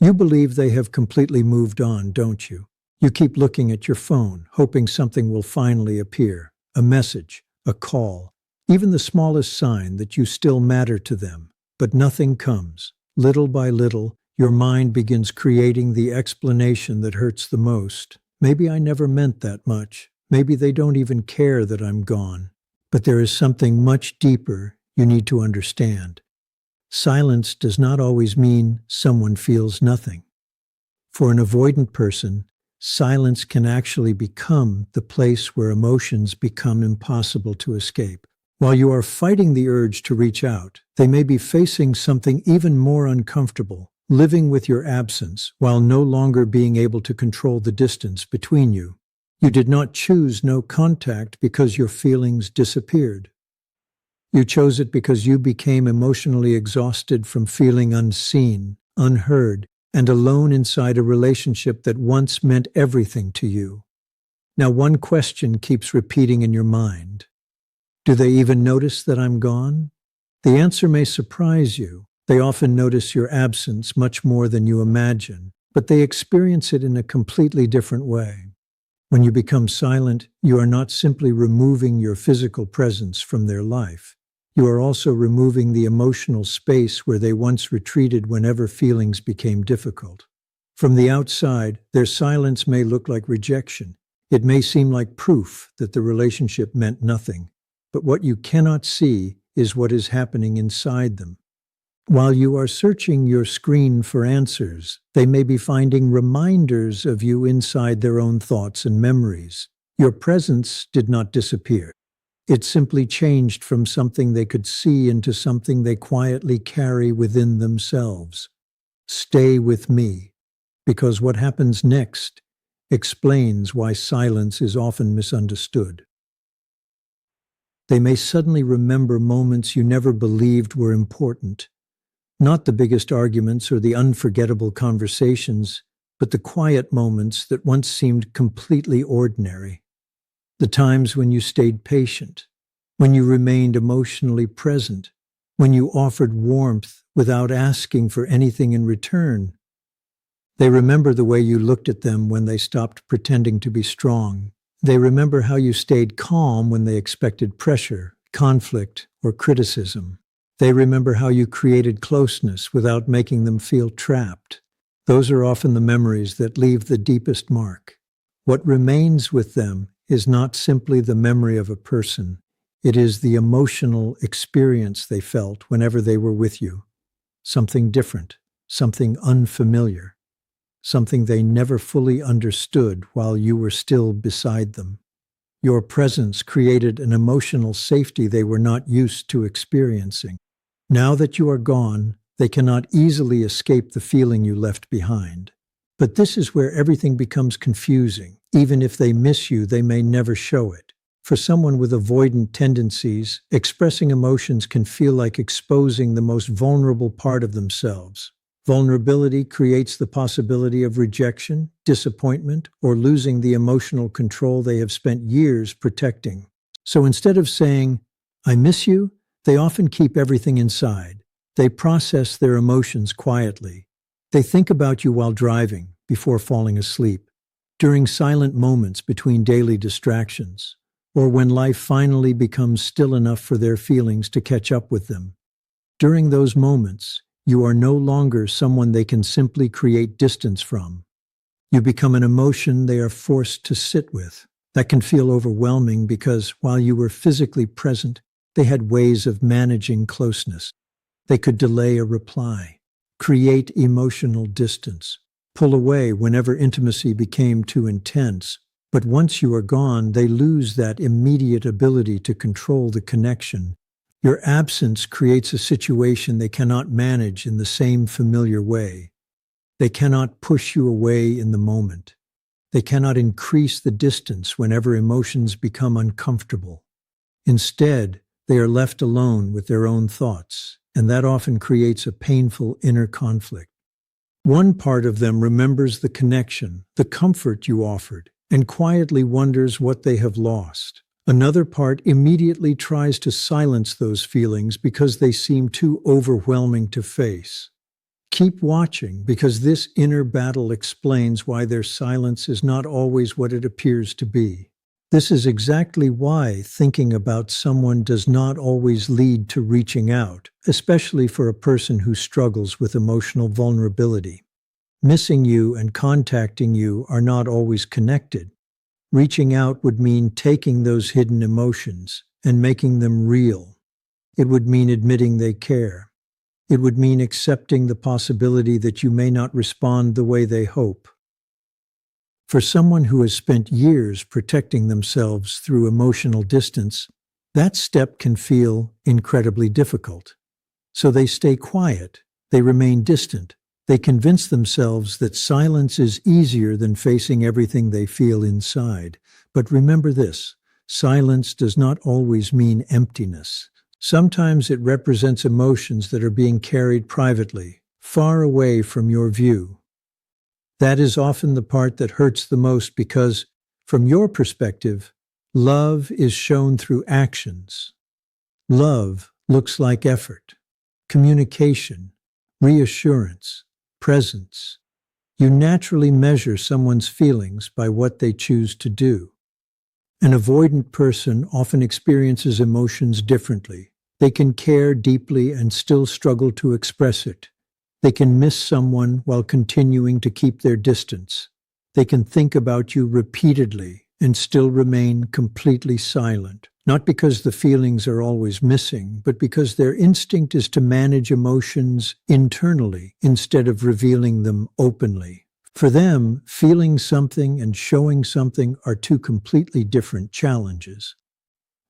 You believe they have completely moved on, don't you? You keep looking at your phone, hoping something will finally appear. A message, a call, even the smallest sign that you still matter to them. But nothing comes. Little by little, your mind begins creating the explanation that hurts the most. Maybe I never meant that much. Maybe they don't even care that I'm gone. But there is something much deeper you need to understand. Silence does not always mean someone feels nothing. For an avoidant person, silence can actually become the place where emotions become impossible to escape. While you are fighting the urge to reach out, they may be facing something even more uncomfortable, living with your absence while no longer being able to control the distance between you. You did not choose no contact because your feelings disappeared. You chose it because you became emotionally exhausted from feeling unseen, unheard, and alone inside a relationship that once meant everything to you. Now, one question keeps repeating in your mind. Do they even notice that I'm gone? The answer may surprise you. They often notice your absence much more than you imagine, but they experience it in a completely different way. When you become silent, you are not simply removing your physical presence from their life. You are also removing the emotional space where they once retreated whenever feelings became difficult. From the outside, their silence may look like rejection. It may seem like proof that the relationship meant nothing. But what you cannot see is what is happening inside them. While you are searching your screen for answers, they may be finding reminders of you inside their own thoughts and memories. Your presence did not disappear. It simply changed from something they could see into something they quietly carry within themselves. Stay with me, because what happens next explains why silence is often misunderstood. They may suddenly remember moments you never believed were important. Not the biggest arguments or the unforgettable conversations, but the quiet moments that once seemed completely ordinary. The times when you stayed patient, when you remained emotionally present, when you offered warmth without asking for anything in return. They remember the way you looked at them when they stopped pretending to be strong. They remember how you stayed calm when they expected pressure, conflict, or criticism. They remember how you created closeness without making them feel trapped. Those are often the memories that leave the deepest mark. What remains with them is not simply the memory of a person. It is the emotional experience they felt whenever they were with you. Something different, something unfamiliar, something they never fully understood while you were still beside them. Your presence created an emotional safety they were not used to experiencing. Now that you are gone, they cannot easily escape the feeling you left behind. But this is where everything becomes confusing. Even if they miss you, they may never show it. For someone with avoidant tendencies, expressing emotions can feel like exposing the most vulnerable part of themselves. Vulnerability creates the possibility of rejection, disappointment, or losing the emotional control they have spent years protecting. So instead of saying, "I miss you," they often keep everything inside. They process their emotions quietly. They think about you while driving, before falling asleep, during silent moments between daily distractions, or when life finally becomes still enough for their feelings to catch up with them. During those moments, you are no longer someone they can simply create distance from. You become an emotion they are forced to sit with. That can feel overwhelming because while you were physically present, they had ways of managing closeness. They could delay a reply, create emotional distance, pull away whenever intimacy became too intense. But once you are gone, they lose that immediate ability to control the connection. Your absence creates a situation they cannot manage in the same familiar way. They cannot push you away in the moment. They cannot increase the distance whenever emotions become uncomfortable. Instead, they are left alone with their own thoughts, and that often creates a painful inner conflict. One part of them remembers the connection, the comfort you offered, and quietly wonders what they have lost. Another part immediately tries to silence those feelings because they seem too overwhelming to face. Keep watching, because this inner battle explains why their silence is not always what it appears to be. This is exactly why thinking about someone does not always lead to reaching out, especially for a person who struggles with emotional vulnerability. Missing you and contacting you are not always connected. Reaching out would mean taking those hidden emotions and making them real. It would mean admitting they care. It would mean accepting the possibility that you may not respond the way they hope. For someone who has spent years protecting themselves through emotional distance, that step can feel incredibly difficult. So they stay quiet, they remain distant, they convince themselves that silence is easier than facing everything they feel inside. But remember this, silence does not always mean emptiness. Sometimes it represents emotions that are being carried privately, far away from your view. That is often the part that hurts the most because, from your perspective, love is shown through actions. Love looks like effort, communication, reassurance, presence. You naturally measure someone's feelings by what they choose to do. An avoidant person often experiences emotions differently. They can care deeply and still struggle to express it. They can miss someone while continuing to keep their distance. They can think about you repeatedly and still remain completely silent. Not because the feelings are always missing, but because their instinct is to manage emotions internally instead of revealing them openly. For them, feeling something and showing something are two completely different challenges.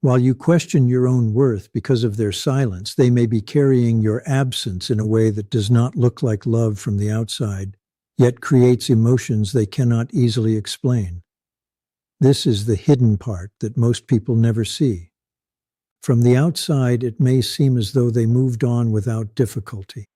While you question your own worth because of their silence, they may be carrying your absence in a way that does not look like love from the outside, yet creates emotions they cannot easily explain. This is the hidden part that most people never see. From the outside, it may seem as though they moved on without difficulty.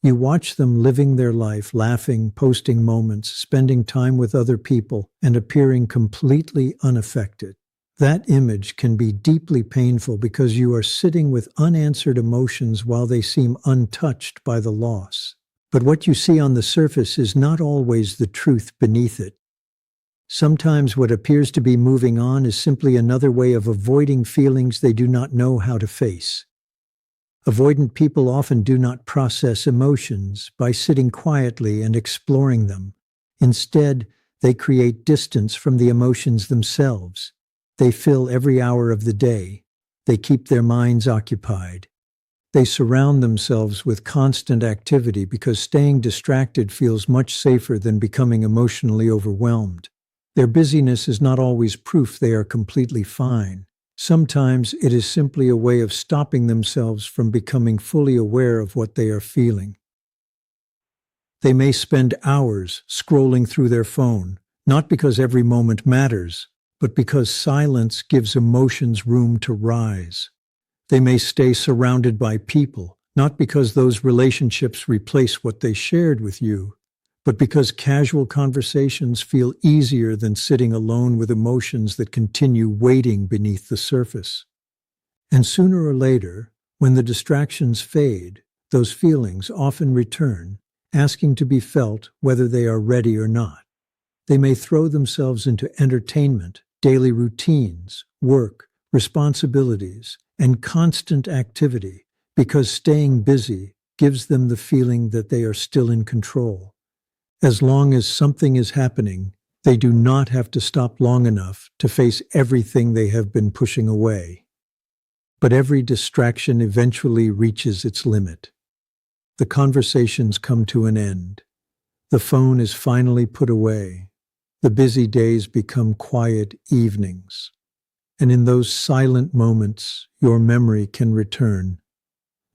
You watch them living their life, laughing, posting moments, spending time with other people, and appearing completely unaffected. That image can be deeply painful because you are sitting with unanswered emotions while they seem untouched by the loss. But what you see on the surface is not always the truth beneath it. Sometimes what appears to be moving on is simply another way of avoiding feelings they do not know how to face. Avoidant people often do not process emotions by sitting quietly and exploring them. Instead, they create distance from the emotions themselves. They fill every hour of the day. They keep their minds occupied. They surround themselves with constant activity because staying distracted feels much safer than becoming emotionally overwhelmed. Their busyness is not always proof they are completely fine. Sometimes it is simply a way of stopping themselves from becoming fully aware of what they are feeling. They may spend hours scrolling through their phone, not because every moment matters, but because silence gives emotions room to rise. They may stay surrounded by people, not because those relationships replace what they shared with you, but because casual conversations feel easier than sitting alone with emotions that continue waiting beneath the surface. And sooner or later, when the distractions fade, those feelings often return, asking to be felt whether they are ready or not. They may throw themselves into entertainment, daily routines, work, responsibilities, and constant activity because staying busy gives them the feeling that they are still in control. As long as something is happening, they do not have to stop long enough to face everything they have been pushing away. But every distraction eventually reaches its limit. The conversations come to an end. The phone is finally put away. The busy days become quiet evenings. And in those silent moments, your memory can return.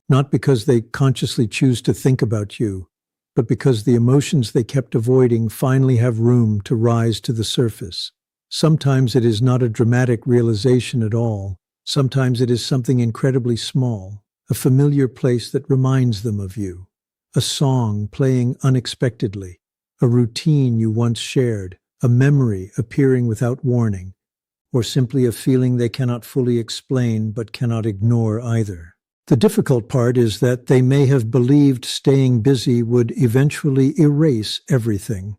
Not because they consciously choose to think about you, but because the emotions they kept avoiding finally have room to rise to the surface. Sometimes it is not a dramatic realization at all. Sometimes it is something incredibly small, a familiar place that reminds them of you, a song playing unexpectedly, a routine you once shared, a memory appearing without warning, or simply a feeling they cannot fully explain but cannot ignore either. The difficult part is that they may have believed staying busy would eventually erase everything.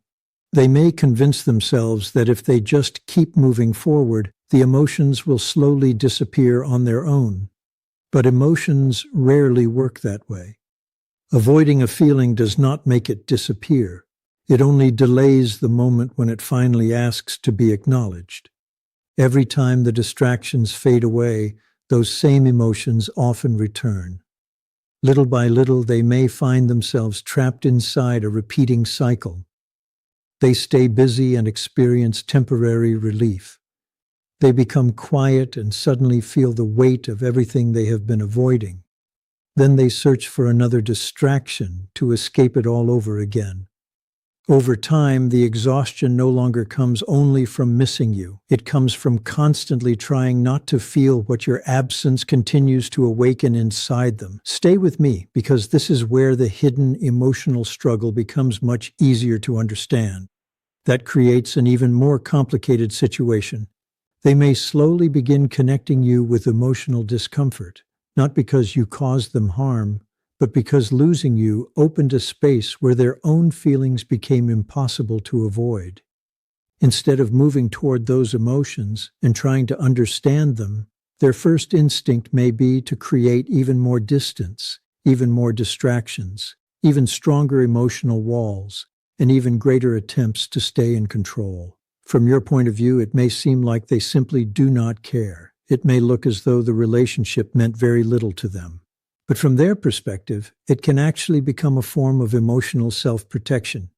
They may convince themselves that if they just keep moving forward, the emotions will slowly disappear on their own. But emotions rarely work that way. Avoiding a feeling does not make it disappear. It only delays the moment when it finally asks to be acknowledged. Every time the distractions fade away, those same emotions often return. Little by little, they may find themselves trapped inside a repeating cycle. They stay busy and experience temporary relief. They become quiet and suddenly feel the weight of everything they have been avoiding. Then they search for another distraction to escape it all over again. Over time, the exhaustion no longer comes only from missing you. It comes from constantly trying not to feel what your absence continues to awaken inside them. Stay with me, because this is where the hidden emotional struggle becomes much easier to understand. That creates an even more complicated situation. They may slowly begin connecting you with emotional discomfort, not because you caused them harm, but because losing you opened a space where their own feelings became impossible to avoid. Instead of moving toward those emotions and trying to understand them, their first instinct may be to create even more distance, even more distractions, even stronger emotional walls, and even greater attempts to stay in control. From your point of view, it may seem like they simply do not care. It may look as though the relationship meant very little to them. But from their perspective, it can actually become a form of emotional self-protection.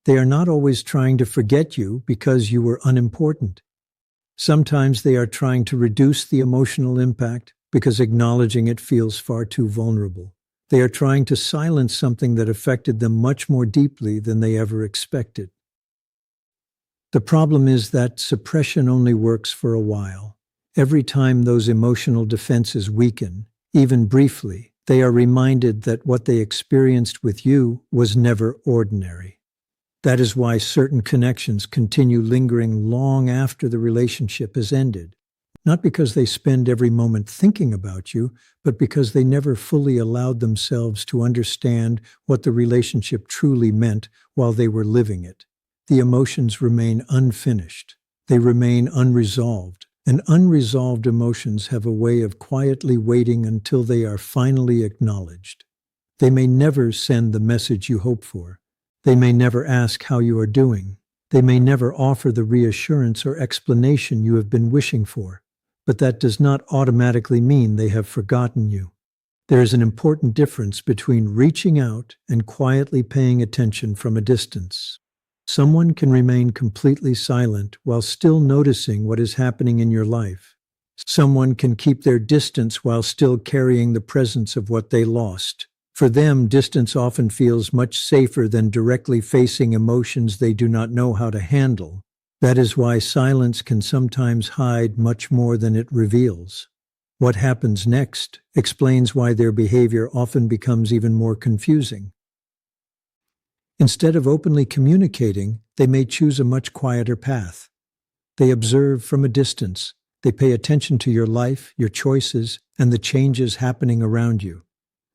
They are not always trying to forget you because you were unimportant. Sometimes they are trying to reduce the emotional impact because acknowledging it feels far too vulnerable. They are trying to silence something that affected them much more deeply than they ever expected. The problem is that suppression only works for a while. Every time those emotional defenses weaken, even briefly, they are reminded that what they experienced with you was never ordinary. That is why certain connections continue lingering long after the relationship has ended. Not because they spend every moment thinking about you, but because they never fully allowed themselves to understand what the relationship truly meant while they were living it. The emotions remain unfinished. They remain unresolved. And unresolved emotions have a way of quietly waiting until they are finally acknowledged. They may never send the message you hope for. They may never ask how you are doing. They may never offer the reassurance or explanation you have been wishing for. But that does not automatically mean they have forgotten you. There is an important difference between reaching out and quietly paying attention from a distance. Someone can remain completely silent while still noticing what is happening in your life. Someone can keep their distance while still carrying the presence of what they lost. For them, distance often feels much safer than directly facing emotions they do not know how to handle. That is why silence can sometimes hide much more than it reveals. What happens next explains why their behavior often becomes even more confusing. Instead of openly communicating, they may choose a much quieter path. They observe from a distance. They pay attention to your life, your choices, and the changes happening around you.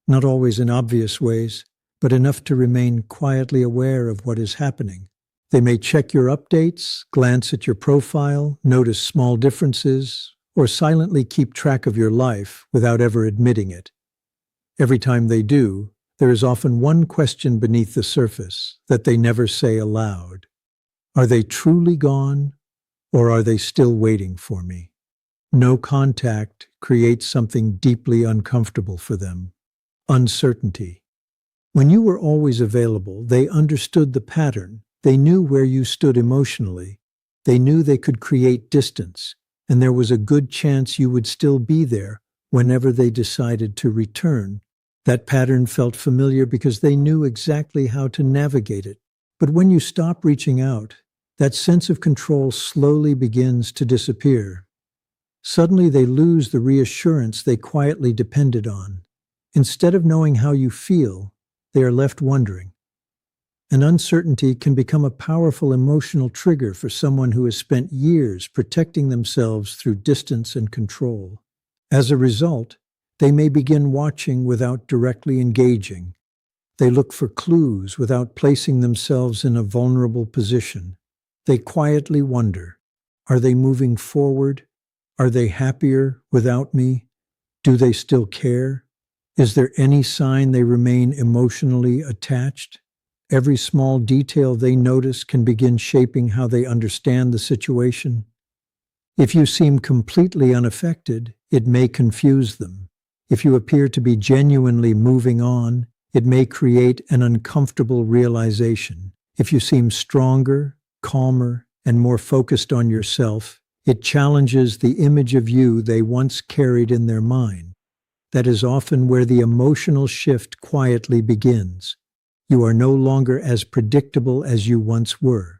Not always in obvious ways, but enough to remain quietly aware of what is happening. They may check your updates, glance at your profile, notice small differences, or silently keep track of your life without ever admitting it. Every time they do, there is often one question beneath the surface that they never say aloud. Are they truly gone, or are they still waiting for me? No contact creates something deeply uncomfortable for them. Uncertainty. When you were always available, they understood the pattern. They knew where you stood emotionally. They knew they could create distance, and there was a good chance you would still be there whenever they decided to return. That pattern felt familiar because they knew exactly how to navigate it. But when you stop reaching out, that sense of control slowly begins to disappear. Suddenly they lose the reassurance they quietly depended on. Instead of knowing how you feel, they are left wondering. And uncertainty can become a powerful emotional trigger for someone who has spent years protecting themselves through distance and control. As a result, They may begin watching without directly engaging. They look for clues without placing themselves in a vulnerable position. They quietly wonder, are they moving forward? Are they happier without me? Do they still care? Is there any sign they remain emotionally attached? Every small detail they notice can begin shaping how they understand the situation. If you seem completely unaffected, it may confuse them. If you appear to be genuinely moving on, it may create an uncomfortable realization. If you seem stronger, calmer, and more focused on yourself, it challenges the image of you they once carried in their mind. That is often where the emotional shift quietly begins. You are no longer as predictable as you once were.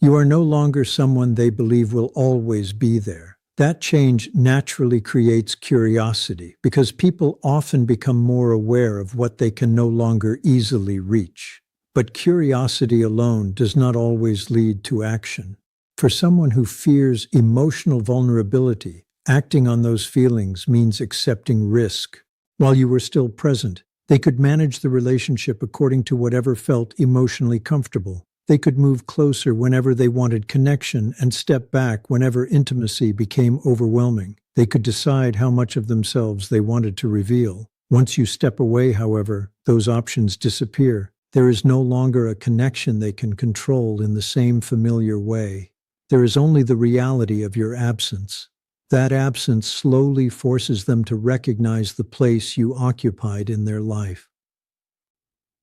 You are no longer someone they believe will always be there. That change naturally creates curiosity because people often become more aware of what they can no longer easily reach. But curiosity alone does not always lead to action. For someone who fears emotional vulnerability, acting on those feelings means accepting risk. While you were still present, they could manage the relationship according to whatever felt emotionally comfortable. They could move closer whenever they wanted connection and step back whenever intimacy became overwhelming. They could decide how much of themselves they wanted to reveal. Once you step away, however, those options disappear. There is no longer a connection they can control in the same familiar way. There is only the reality of your absence. That absence slowly forces them to recognize the place you occupied in their life.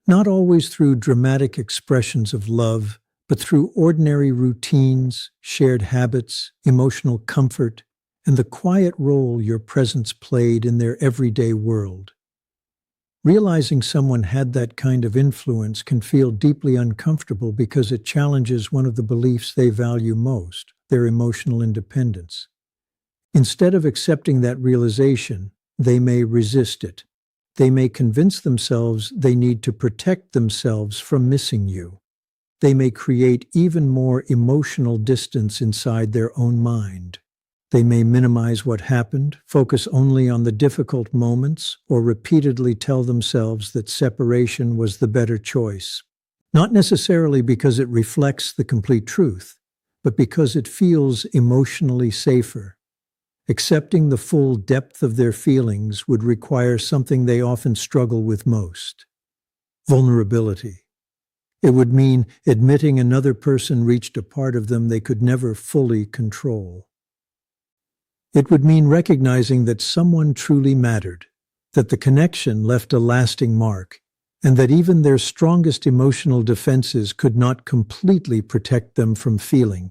Not always through dramatic expressions of love, but through ordinary routines, shared habits, emotional comfort, and the quiet role your presence played in their everyday world. Realizing someone had that kind of influence can feel deeply uncomfortable because it challenges one of the beliefs they value most, their emotional independence. Instead of accepting that realization, they may resist it. They may convince themselves they need to protect themselves from missing you. They may create even more emotional distance inside their own mind. They may minimize what happened, focus only on the difficult moments, or repeatedly tell themselves that separation was the better choice. Not necessarily because it reflects the complete truth, but because it feels emotionally safer. Accepting the full depth of their feelings would require something they often struggle with most: vulnerability. It would mean admitting another person reached a part of them they could never fully control. It would mean recognizing that someone truly mattered, that the connection left a lasting mark, and that even their strongest emotional defenses could not completely protect them from feeling.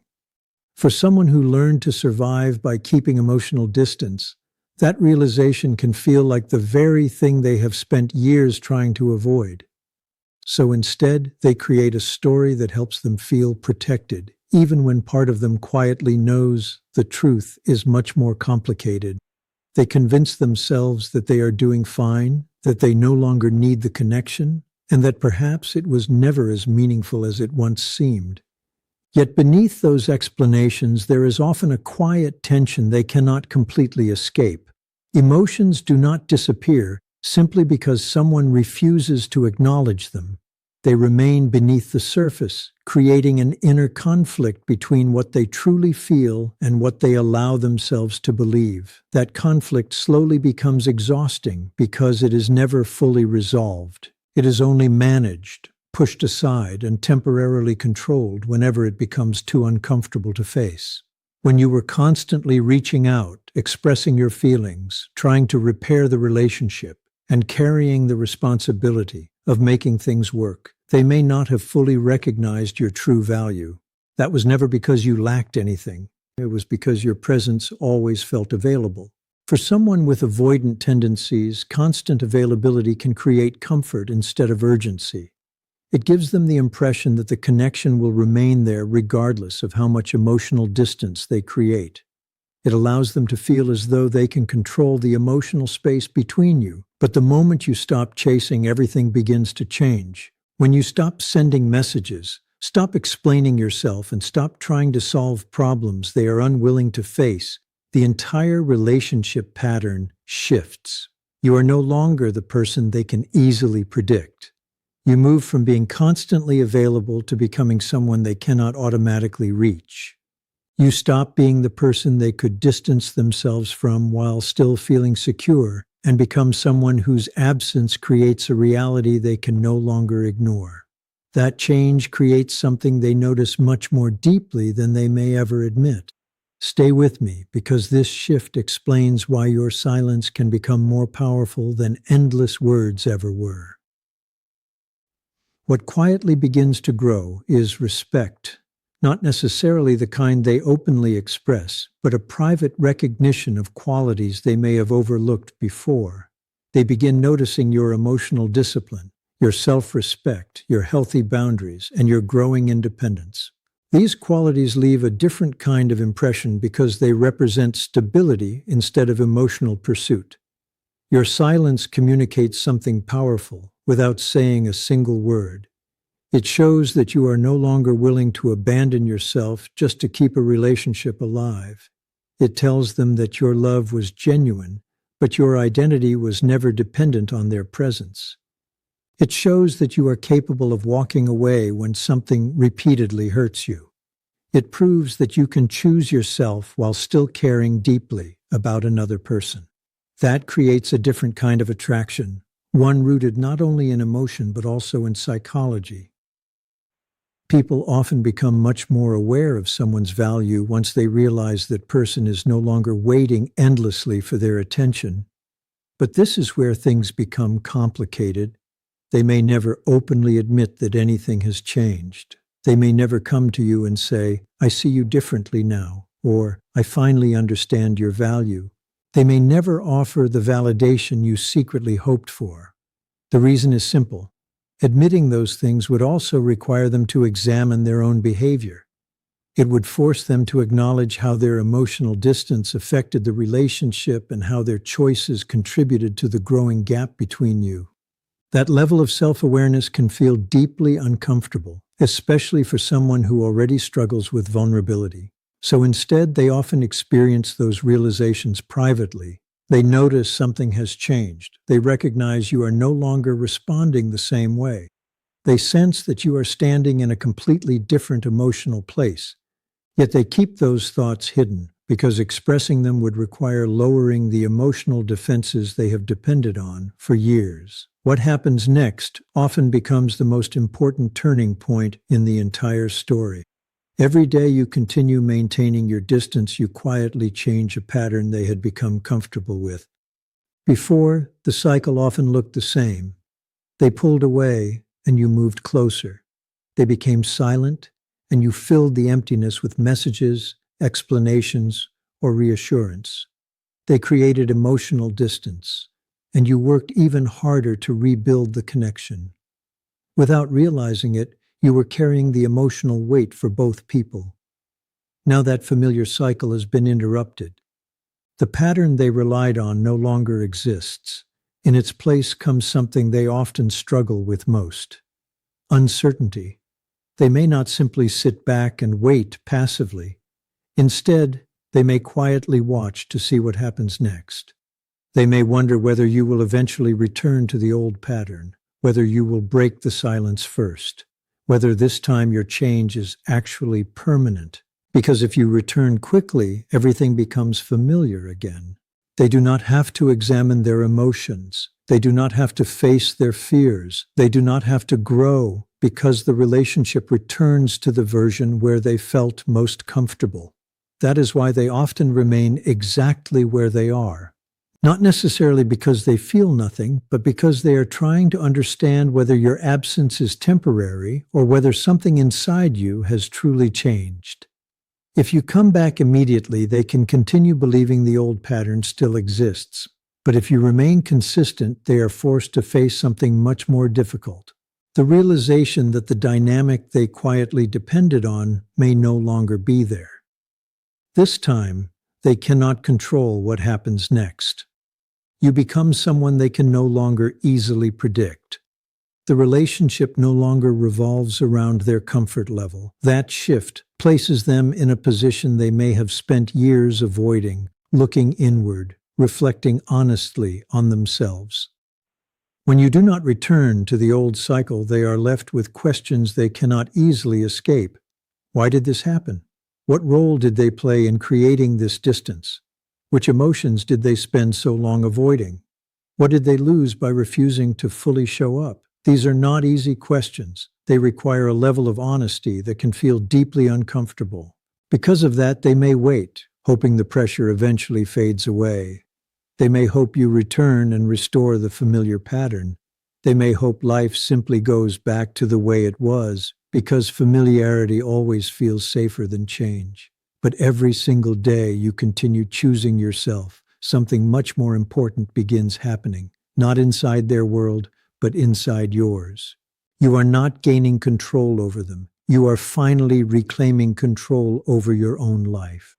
For someone who learned to survive by keeping emotional distance, that realization can feel like the very thing they have spent years trying to avoid. So instead, they create a story that helps them feel protected, even when part of them quietly knows the truth is much more complicated. They convince themselves that they are doing fine, that they no longer need the connection, and that perhaps it was never as meaningful as it once seemed. Yet beneath those explanations, there is often a quiet tension they cannot completely escape. Emotions do not disappear simply because someone refuses to acknowledge them. They remain beneath the surface, creating an inner conflict between what they truly feel and what they allow themselves to believe. That conflict slowly becomes exhausting because it is never fully resolved. It is only managed, pushed aside, and temporarily controlled whenever it becomes too uncomfortable to face. When you were constantly reaching out, expressing your feelings, trying to repair the relationship, and carrying the responsibility of making things work, they may not have fully recognized your true value. That was never because you lacked anything. It was because your presence always felt available. For someone with avoidant tendencies, constant availability can create comfort instead of urgency. It gives them the impression that the connection will remain there regardless of how much emotional distance they create. It allows them to feel as though they can control the emotional space between you. But the moment you stop chasing, everything begins to change. When you stop sending messages, stop explaining yourself, and stop trying to solve problems they are unwilling to face, the entire relationship pattern shifts. You are no longer the person they can easily predict. You move from being constantly available to becoming someone they cannot automatically reach. You stop being the person they could distance themselves from while still feeling secure and become someone whose absence creates a reality they can no longer ignore. That change creates something they notice much more deeply than they may ever admit. Stay with me, because this shift explains why your silence can become more powerful than endless words ever were. What quietly begins to grow is respect, not necessarily the kind they openly express, but a private recognition of qualities they may have overlooked before. They begin noticing your emotional discipline, your self-respect, your healthy boundaries, and your growing independence. These qualities leave a different kind of impression because they represent stability instead of emotional pursuit. Your silence communicates something powerful without saying a single word. It shows that you are no longer willing to abandon yourself just to keep a relationship alive. It tells them that your love was genuine, but your identity was never dependent on their presence. It shows that you are capable of walking away when something repeatedly hurts you. It proves that you can choose yourself while still caring deeply about another person. That creates a different kind of attraction, one rooted not only in emotion but also in psychology. People often become much more aware of someone's value once they realize that person is no longer waiting endlessly for their attention. But this is where things become complicated. They may never openly admit that anything has changed. They may never come to you and say, "I see you differently now," or "I finally understand your value." They may never offer the validation you secretly hoped for. The reason is simple. Admitting those things would also require them to examine their own behavior. It would force them to acknowledge how their emotional distance affected the relationship and how their choices contributed to the growing gap between you. That level of self-awareness can feel deeply uncomfortable, especially for someone who already struggles with vulnerability. So instead, they often experience those realizations privately. They notice something has changed. They recognize you are no longer responding the same way. They sense that you are standing in a completely different emotional place. Yet they keep those thoughts hidden, because expressing them would require lowering the emotional defenses they have depended on for years. What happens next often becomes the most important turning point in the entire story. Every day you continue maintaining your distance, you quietly change a pattern they had become comfortable with. Before, the cycle often looked the same. They pulled away, and you moved closer. They became silent, and you filled the emptiness with messages, explanations, or reassurance. They created emotional distance, and you worked even harder to rebuild the connection. Without realizing it, you were carrying the emotional weight for both people. Now that familiar cycle has been interrupted. The pattern they relied on no longer exists. In its place comes something they often struggle with most: uncertainty. They may not simply sit back and wait passively. Instead, they may quietly watch to see what happens next. They may wonder whether you will eventually return to the old pattern, whether you will break the silence first, whether this time your change is actually permanent. Because if you return quickly, everything becomes familiar again. They do not have to examine their emotions. They do not have to face their fears. They do not have to grow, because the relationship returns to the version where they felt most comfortable. That is why they often remain exactly where they are. Not necessarily because they feel nothing, but because they are trying to understand whether your absence is temporary or whether something inside you has truly changed. If you come back immediately, they can continue believing the old pattern still exists. But if you remain consistent, they are forced to face something much more difficult: the realization that the dynamic they quietly depended on may no longer be there. This time, they cannot control what happens next. You become someone they can no longer easily predict. The relationship no longer revolves around their comfort level. That shift places them in a position they may have spent years avoiding, looking inward, reflecting honestly on themselves. When you do not return to the old cycle, they are left with questions they cannot easily escape. Why did this happen? What role did they play in creating this distance? Which emotions did they spend so long avoiding? What did they lose by refusing to fully show up? These are not easy questions. They require a level of honesty that can feel deeply uncomfortable. Because of that, they may wait, hoping the pressure eventually fades away. They may hope you return and restore the familiar pattern. They may hope life simply goes back to the way it was, because familiarity always feels safer than change. But every single day you continue choosing yourself, something much more important begins happening, not inside their world, but inside yours. You are not gaining control over them. You are finally reclaiming control over your own life.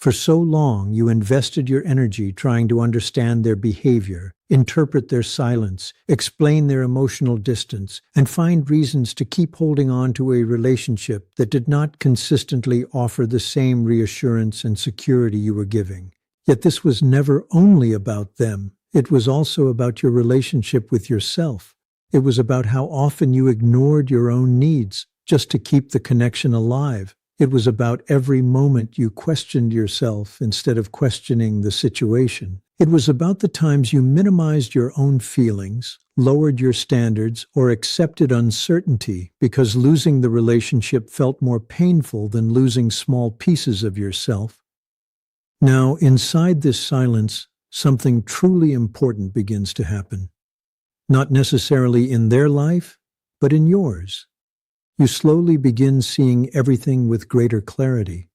For so long, you invested your energy trying to understand their behavior, interpret their silence, explain their emotional distance, and find reasons to keep holding on to a relationship that did not consistently offer the same reassurance and security you were giving. Yet this was never only about them. It was also about your relationship with yourself. It was about how often you ignored your own needs just to keep the connection alive. It was about every moment you questioned yourself instead of questioning the situation. It was about the times you minimized your own feelings, lowered your standards, or accepted uncertainty because losing the relationship felt more painful than losing small pieces of yourself. Now, inside this silence, something truly important begins to happen. Not necessarily in their life, but in yours. You slowly begin seeing everything with greater clarity.